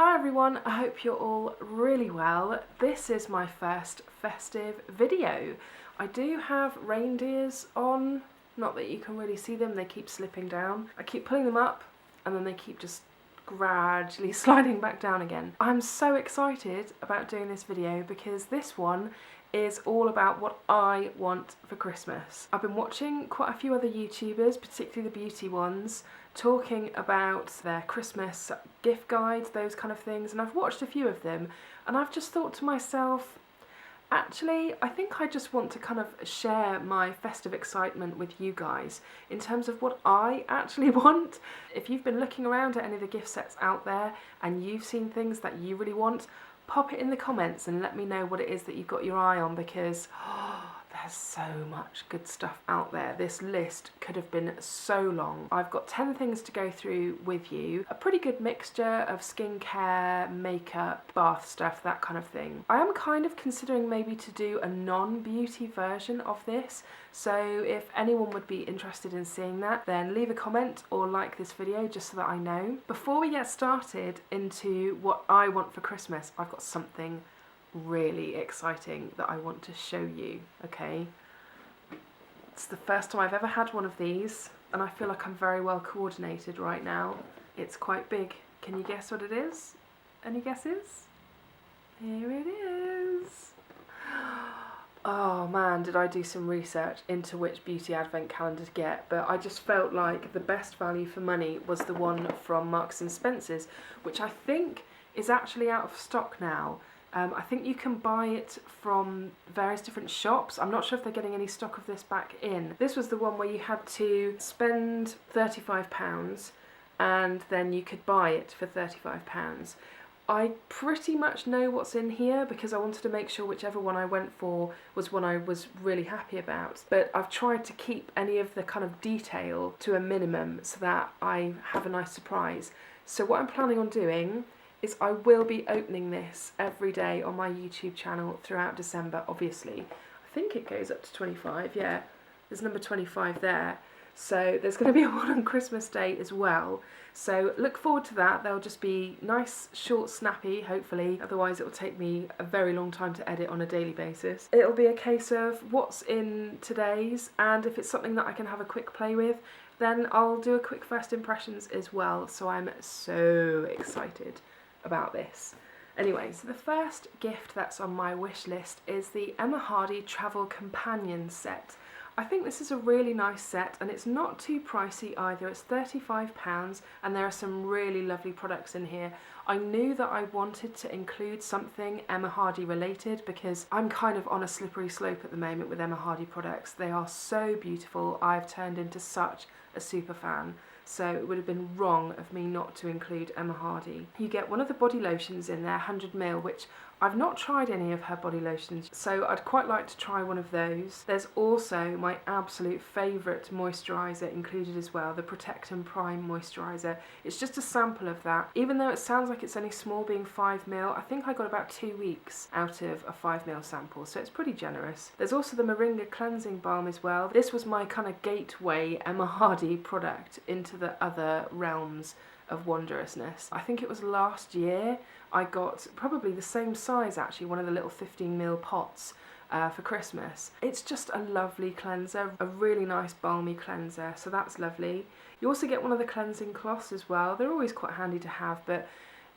Hi everyone, I hope you're all really well. This is my first festive video. I do have reindeers on, not that you can really see them, they keep slipping down. I keep pulling them up and then they keep just gradually sliding back down again. I'm so excited about doing this video because this one is all about what I want for Christmas. I've been watching quite a few other YouTubers, particularly the beauty ones, talking about their Christmas gift guides, those kind of things, and I've watched a few of them and I've just thought to myself, actually, I think I just want to kind of share my festive excitement with you guys in terms of what I actually want. If you've been looking around at any of the gift sets out there and you've seen things that you really want, pop it in the comments and let me know what it is that you've got your eye on, because there's so much good stuff out there. This list could have been so long. I've got 10 things to go through with you. A pretty good mixture of skincare, makeup, bath stuff, that kind of thing. I am kind of considering maybe to do a non-beauty version of this. So if anyone would be interested in seeing that, then leave a comment or like this video just so that I know. Before we get started into what I want for Christmas, I've got something really exciting that I want to show you, okay? It's the first time I've ever had one of these and I feel like I'm very well coordinated right now. It's quite big. Can you guess what it is? Any guesses? Here it is. Oh man, did I do some research into which beauty advent calendar to get, but I just felt like the best value for money was the one from Marks and Spencer's, which I think is actually out of stock now. I think you can buy it from various different shops. I'm not sure if they're getting any stock of this back in. This was the one where you had to spend £35 and then you could buy it for £35. I pretty much know what's in here because I wanted to make sure whichever one I went for was one I was really happy about. But I've tried to keep any of the kind of detail to a minimum so that I have a nice surprise. So what I'm planning on doing is I will be opening this every day on my YouTube channel throughout December, obviously. I think it goes up to 25, yeah. There's number 25 there. So there's going to be one on Christmas Day as well. So look forward to that. They'll just be nice, short, snappy, hopefully. Otherwise it will take me a very long time to edit on a daily basis. It'll be a case of what's in today's, and if it's something that I can have a quick play with, then I'll do a quick first impressions as well. So I'm so excited about this. Anyway, so the first gift that's on my wish list is the Emma Hardy Travel Companion set. I think this is a really nice set and it's not too pricey either. It's £35 and there are some really lovely products in here. I knew that I wanted to include something Emma Hardy related because I'm kind of on a slippery slope at the moment with Emma Hardy products. They are so beautiful. I've turned into such a super fan. So it would have been wrong of me not to include Emma Hardy. You get one of the body lotions in there, 100ml, which I've not tried any of her body lotions, so I'd quite like to try one of those. There's also my absolute favourite moisturiser included as well, the Protect and Prime moisturiser. It's just a sample of that. Even though it sounds like it's only small, being 5ml, I think I got about 2 weeks out of a 5ml sample, so it's pretty generous. There's also the Moringa Cleansing Balm as well. This was my kind of gateway Emma Hardy product into the other realms of wondrousness. I think it was last year I got probably the same size actually, one of the little 15ml pots for Christmas. It's just a lovely cleanser, a really nice balmy cleanser, so that's lovely. You also get one of the cleansing cloths as well. They're always quite handy to have, but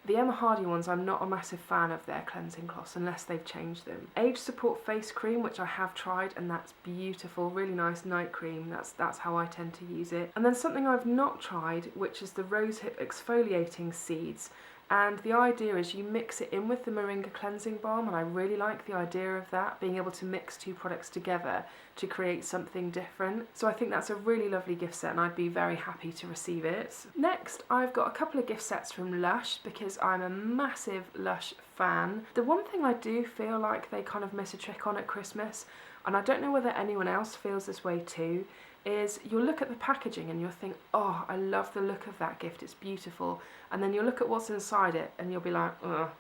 the Emma Hardy ones, I'm not a massive fan of their cleansing cloths unless they've changed them. Age Support Face Cream, which I have tried, and that's beautiful, really nice night cream. That's how I tend to use it. And then something I've not tried, which is the Rosehip Exfoliating Seeds. And the idea is you mix it in with the Moringa Cleansing Balm, and I really like the idea of that, being able to mix two products together to create something different. So I think that's a really lovely gift set and I'd be very happy to receive it. Next, I've got a couple of gift sets from Lush because I'm a massive Lush fan. The one thing I do feel like they kind of miss a trick on at Christmas, and I don't know whether anyone else feels this way too, is you'll look at the packaging and you'll think, oh, I love the look of that gift, it's beautiful. And then you'll look at what's inside it and you'll be like, ugh,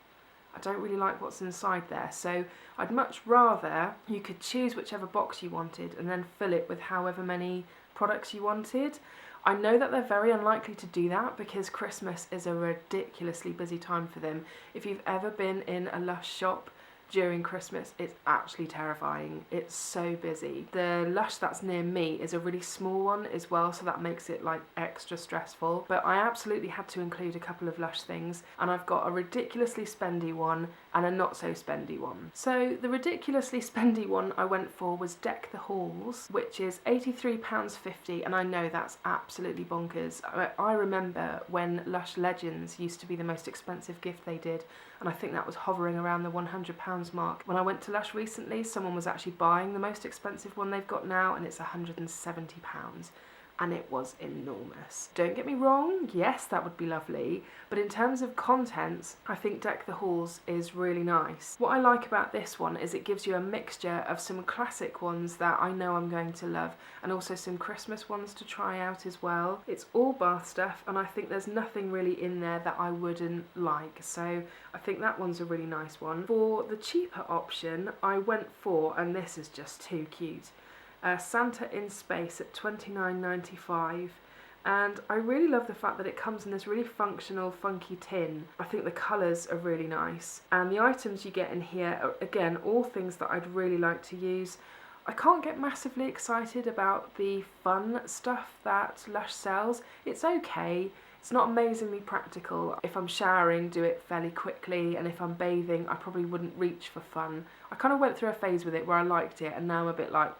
I don't really like what's inside there, so I'd much rather you could choose whichever box you wanted and then fill it with however many products you wanted. I know that they're very unlikely to do that because Christmas is a ridiculously busy time for them. If you've ever been in a Lush shop during Christmas, it's actually terrifying. It's so busy. The Lush that's near me is a really small one as well, so that makes it like extra stressful. But I absolutely had to include a couple of Lush things, and I've got a ridiculously spendy one and a not so spendy one. So the ridiculously spendy one I went for was Deck the Halls, which is £83.50, and I know that's absolutely bonkers. I remember when Lush Legends used to be the most expensive gift they did, and I think that was hovering around the £100 mark. When I went to Lush recently, someone was actually buying the most expensive one they've got now, and it's £170. And it was enormous. Don't get me wrong, yes, that would be lovely, but in terms of contents, I think Deck the Halls is really nice. What I like about this one is it gives you a mixture of some classic ones that I know I'm going to love, and also some Christmas ones to try out as well. It's all bath stuff, and I think there's nothing really in there that I wouldn't like, so I think that one's a really nice one. For the cheaper option, I went for, and this is just too cute, Santa in Space at $29.95, and I really love the fact that it comes in this really functional, funky tin. I think the colours are really nice, and the items you get in here are, again, all things that I'd really like to use. I can't get massively excited about the fun stuff that Lush sells. It's okay. It's not amazingly practical. If I'm showering, do it fairly quickly, and if I'm bathing, I probably wouldn't reach for fun. I kind of went through a phase with it where I liked it, and now I'm a bit like,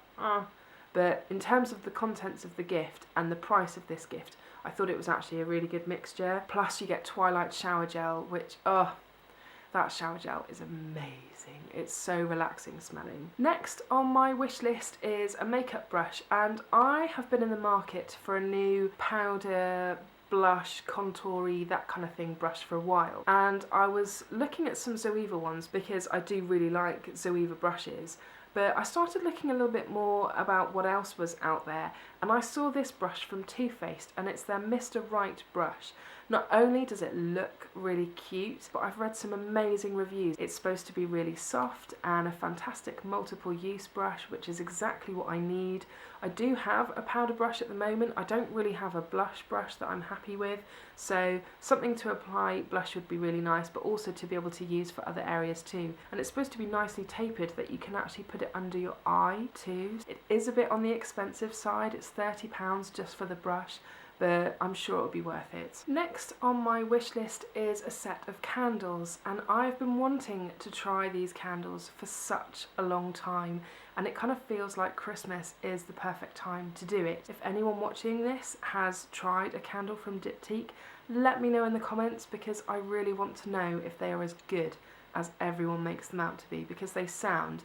but in terms of the contents of the gift and the price of this gift, I thought it was actually a really good mixture. Plus you get Twilight shower gel, which, that shower gel is amazing. It's so relaxing smelling. Next on my wish list is a makeup brush, and I have been in the market for a new powder, blush, contoury, that kind of thing brush for a while. And I was looking at some Zoeva ones because I do really like Zoeva brushes. But I started looking a little bit more about what else was out there, and I saw this brush from Too Faced, and it's their Mr. Right brush. Not only does it look really cute, but I've read some amazing reviews. It's supposed to be really soft and a fantastic multiple use brush, which is exactly what I need. I do have a powder brush at the moment. I don't really have a blush brush that I'm happy with, so something to apply blush would be really nice, but also to be able to use for other areas too. And it's supposed to be nicely tapered that you can actually put it under your eye too. It is a bit on the expensive side. It's £30 just for the brush, but I'm sure it'll be worth it. Next on my wish list is a set of candles, and I've been wanting to try these candles for such a long time, and it kind of feels like Christmas is the perfect time to do it. If anyone watching this has tried a candle from Diptyque, let me know in the comments, because I really want to know if they are as good as everyone makes them out to be, because they sound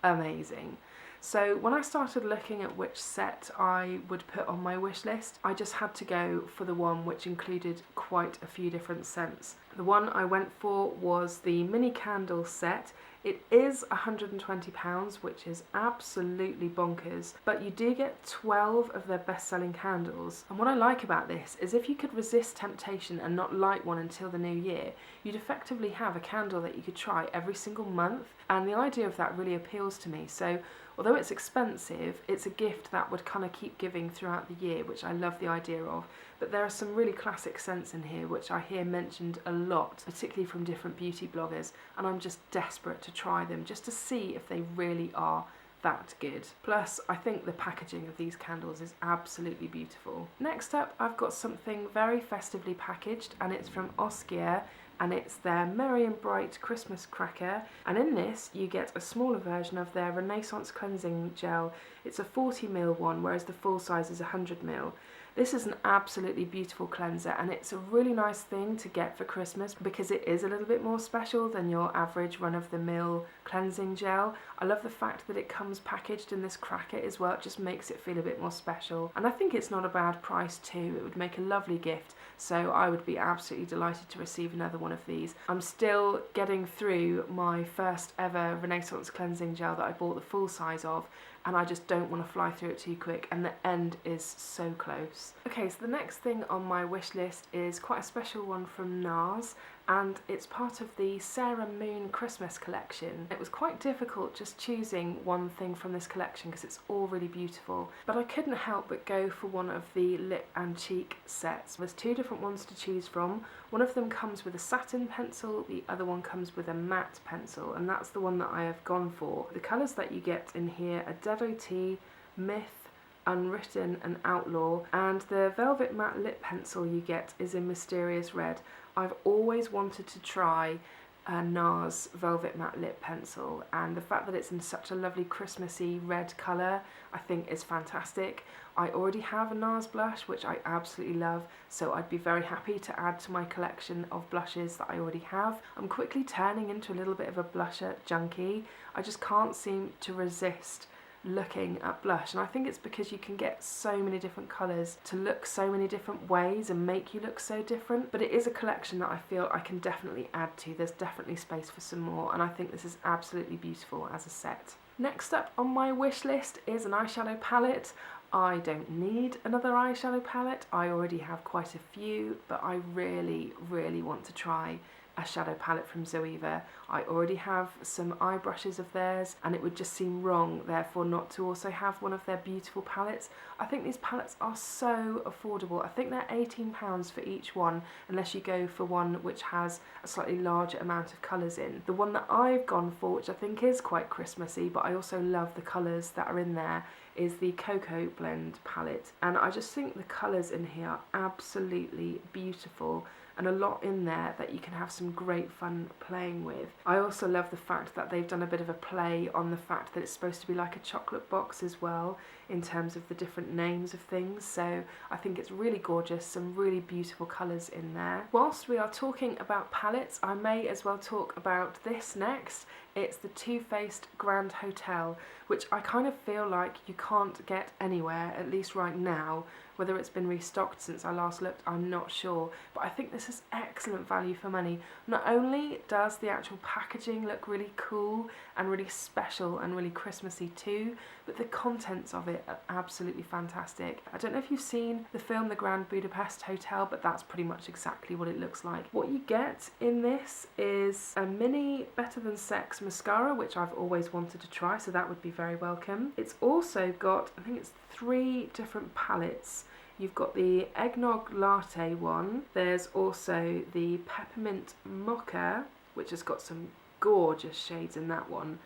amazing. So when I started looking at which set I would put on my wish list, I just had to go for the one which included quite a few different scents. The one I went for was the mini candle set. It is £120, which is absolutely bonkers, but you do get 12 of their best-selling candles. And what I like about this is if you could resist temptation and not light one until the new year, you'd effectively have a candle that you could try every single month, and the idea of that really appeals to me. So although it's expensive, it's a gift that would kind of keep giving throughout the year, which I love the idea of. But there are some really classic scents in here which I hear mentioned a lot, particularly from different beauty bloggers, and I'm just desperate to try them just to see if they really are that good. Plus, I think the packaging of these candles is absolutely beautiful. Next up, I've got something very festively packaged, and it's from Oskia, and it's their Merry and Bright Christmas cracker, and in this you get a smaller version of their Renaissance cleansing gel. It's a 40ml one, whereas the full size is 100ml. This is an absolutely beautiful cleanser, and it's a really nice thing to get for Christmas because it is a little bit more special than your average run-of-the-mill cleansing gel. I love the fact that it comes packaged in this cracker as well. It just makes it feel a bit more special, and I think it's not a bad price too. It would make a lovely gift, so I would be absolutely delighted to receive another one of these. I'm still getting through my first ever Renaissance cleansing gel that I bought the full size of, and I just don't want to fly through it too quick, and the end is so close. Okay, so the next thing on my wish list is quite a special one from NARS, and it's part of the Sarah Moon Christmas collection. It was quite difficult just choosing one thing from this collection because it's all really beautiful, but I couldn't help but go for one of the lip and cheek sets. There's two different ones to choose from. One of them comes with a satin pencil, the other one comes with a matte pencil, and that's the one that I have gone for. The colours that you get in here are Devotee, Myth, Unwritten and Outlaw, and the Velvet Matte Lip Pencil you get is in Mysterious Red. I've always wanted to try a NARS Velvet Matte Lip Pencil, and the fact that it's in such a lovely Christmassy red colour I think is fantastic. I already have a NARS blush which I absolutely love, so I'd be very happy to add to my collection of blushes that I already have. I'm quickly turning into a little bit of a blusher junkie. I just can't seem to resist looking at blush, and I think it's because you can get so many different colours to look so many different ways and make you look so different, but it is a collection that I feel I can definitely add to. There's definitely space for some more, and I think this is absolutely beautiful as a set. Next up on my wish list is an eyeshadow palette. I don't need another eyeshadow palette, I already have quite a few, but I really want to try a shadow palette from Zoeva. I already have some eye brushes of theirs, and it would just seem wrong therefore not to also have one of their beautiful palettes. I think these palettes are so affordable. I think they're £18 for each one, unless you go for one which has a slightly larger amount of colours in. The one that I've gone for, which I think is quite Christmassy, but I also love the colours that are in there, is the Cocoa Blend palette, and I just think the colours in here are absolutely beautiful, and a lot in there that you can have some great fun playing with. I also love the fact that they've done a bit of a play on the fact that it's supposed to be like a chocolate box as well, in terms of the different names of things, so I think it's really gorgeous, some really beautiful colours in there. Whilst we are talking about palettes, I may as well talk about this next. It's the Too Faced Grand Hotel, which I kind of feel like you can't get anywhere, at least right now. Whether it's been restocked since I last looked, I'm not sure, but I think this is excellent value for money. Not only does the actual packaging look really cool and really special and really Christmassy too, but the contents of it are absolutely fantastic. I don't know if you've seen the film The Grand Budapest Hotel, but that's pretty much exactly what it looks like. What you get in this is a mini Better Than Sex mascara, which I've always wanted to try, so that would be very welcome. It's also got, I think it's 3 different palettes. You've got the Eggnog Latte one, there's also the Peppermint Mocha, which has got some gorgeous shades in that one,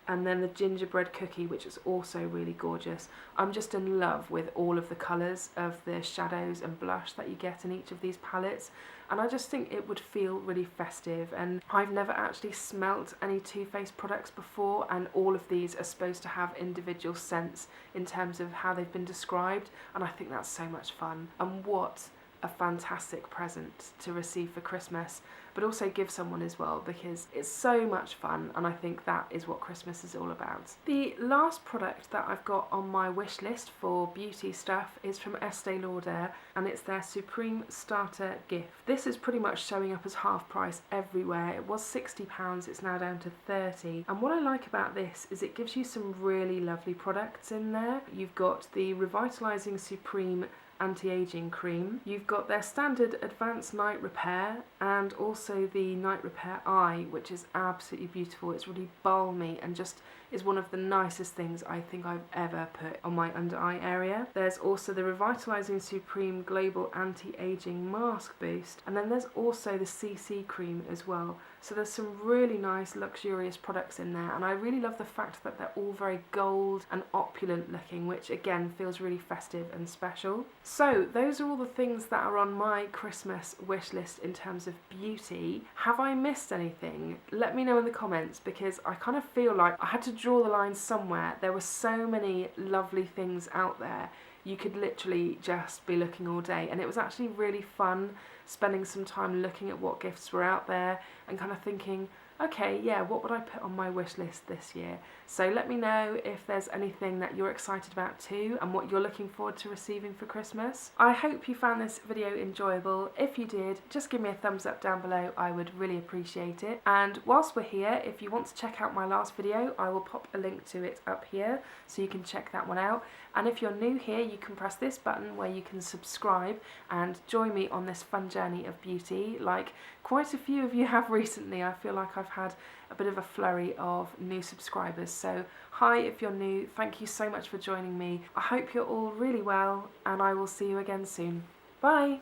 and then the Gingerbread Cookie, which is also really gorgeous. I'm just in love with all of the colours of the shadows and blush that you get in each of these palettes, and I just think it would feel really festive. And I've never actually smelt any Too Faced products before, and all of these are supposed to have individual scents in terms of how they've been described, and I think that's so much fun. And what a fantastic present to receive for Christmas, but also give someone as well, because it's so much fun, and I think that is what Christmas is all about. The last product that I've got on my wish list for beauty stuff is from Estee Lauder, and it's their Supreme Starter Gift. This is pretty much showing up as half price everywhere. It was £60, it's now down to £30, and what I like about this is it gives you some really lovely products in there. You've got the Revitalizing Supreme Anti-Aging Cream, you've got their standard Advanced Night Repair, and also the Night Repair Eye, which is absolutely beautiful. It's really balmy and just is one of the nicest things I think I've ever put on my under eye area. There's also the Revitalizing Supreme Global Anti-Aging Mask Boost, and then there's also the CC Cream as well. So there's some really nice luxurious products in there, and I really love the fact that they're all very gold and opulent looking, which again feels really festive and special. So those are all the things that are on my Christmas wish list in terms of beauty. Have I missed anything? Let me know in the comments, because I kind of feel like I had to draw the line somewhere. There were so many lovely things out there. You could literally just be looking all day, and it was actually really fun spending some time looking at what gifts were out there and kind of thinking, Okay, yeah, what would I put on my wish list this year? So let me know if there's anything that you're excited about too and what you're looking forward to receiving for Christmas. I hope you found this video enjoyable. If you did, just give me a thumbs up down below. I would really appreciate it. And whilst we're here, if you want to check out my last video, I will pop a link to it up here so you can check that one out. And if you're new here, you can press this button where you can subscribe and join me on this fun journey of beauty, like quite a few of you have recently. I feel like I've had a bit of a flurry of new subscribers. So hi if you're new, thank you so much for joining me. I hope you're all really well and I will see you again soon. Bye!